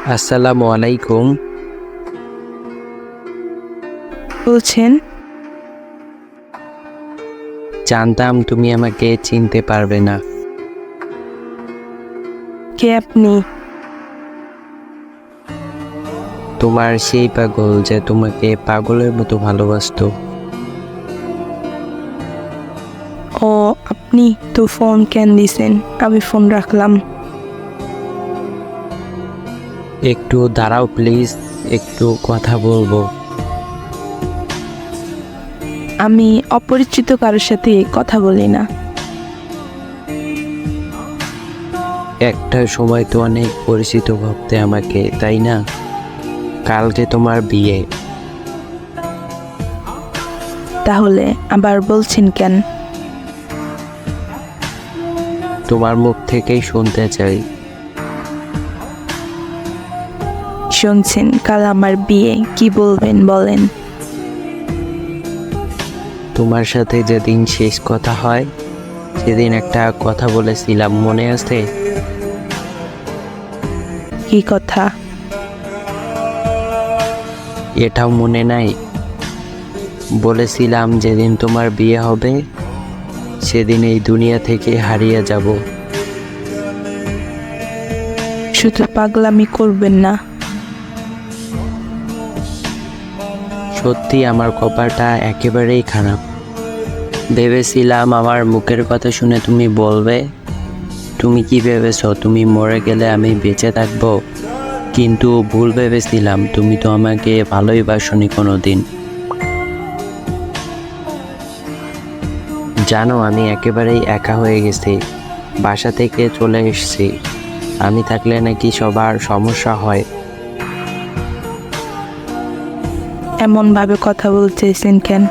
আসসালামু আলাইকুম। বলছেন? জানতাম তুমি আমাকে চিনতে পারবে না। কে আপনি? তোমার সেই পাগল যে তোমাকে পাগলের মতো ভালোবাসতো। ও আপনি তো ফোন কেন দিছেন? আমি ফোন রাখলাম। একটু দাঁড়াও প্লিজ, একটু কথা বলবো। আমি অপরিচিত কারোর সাথে কথা বলি না। একটা সময় তো অনেক পরিচিত ভাবতে আমাকে, তাই না? কালকে তোমার বিয়ে। তাহলে আবার বলছেন কেন? তোমার মুখ থেকেই শুনতে চাই। শুনছেন কাল আমার বিয়ে, কি বলবেন বলেন? তোমার সাথে যেদিন শেষ কথা হয় সেদিন একটা কথা বলেছিলাম, মনে আছে? কি কথা? এটাও মনে নাই? বলেছিলাম যেদিন তোমার বিয়ে হবে সেদিন এই দুনিয়া থেকে হারিয়ে যাব। শুধু পাগলামি করবেন না। সত্যি আমার কপালটা একেবারেই খারাপ। ভেবেছিলাম আমার মুখের কথা শুনে তুমি বলবে। তুমি কি ভেবেছো তুমি মরে গেলে আমি বেঁচে থাকবো? কিন্তু ভুল ভেবেছিলাম, তুমি তো আমাকে ভালোই বাসনি কোনোদিন। জানো আমি একেবারেই একা হয়ে গেছি, বাসা থেকে চলে এসেছি। আমি থাকলে নাকি সবার সমস্যা হয়। এমন ভাবে কথা বলতেছেন কেন?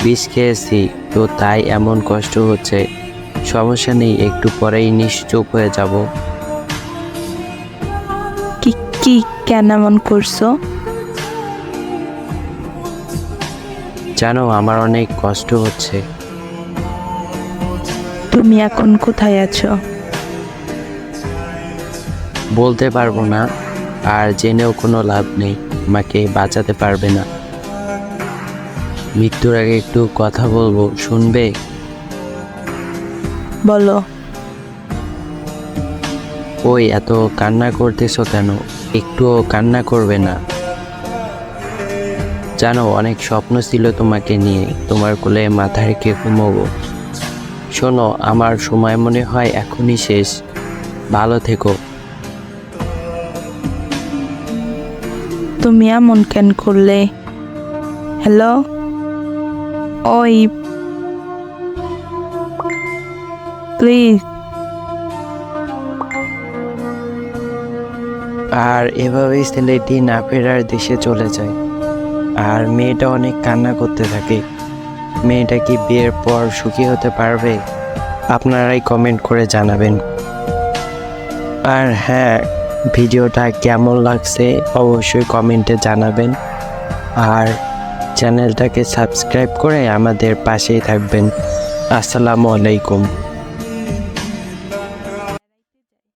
বিষ খেয়েছি তো তাই এমন কষ্ট হচ্ছে। সমস্যা নেই, একটু পরেই নিশ্চুপ হয়ে যাব। কি কি কেন এমন করছো? জানো আমার অনেক কষ্ট হচ্ছে। তুমি এখন কোথায় আছো? বলতে পারবো না, আর জেনেও কোনো লাভ নেই, আমাকে বাঁচাতে পারবে না। মৃত্যুর আগে একটু কথা বলবো, শুনবে? বলো। ওই এত কান্না করতেছো কেন? একটুও কান্না করবে না? জানো অনেক স্বপ্ন ছিল তোমাকে নিয়ে, তোমার কোলে মাথা রেখে ঘুমোবো। শোনো আমার সময় মনে হয় এখনই শেষ। ভালো থেকো। তুমি এমন কেন করলে? হ্যালো, ওই প্লিজ। আর এভাবেই ছেলেটি না ফেরার দেশে চলে যায়, আর মেয়েটা অনেক কান্না করতে থাকে। মেয়েটা কি বিয়ের পর সুখী হতে পারবে? আপনারাই কমেন্ট করে জানাবেন। আর হ্যাঁ, ভিডিওটা কেমন লাগছে অবশ্যই কমেন্টে জানাবেন। আর চ্যানেলটাকে সাবস্ক্রাইব করে আমাদের পাশেই থাকবেন। আসসালামু আলাইকুম।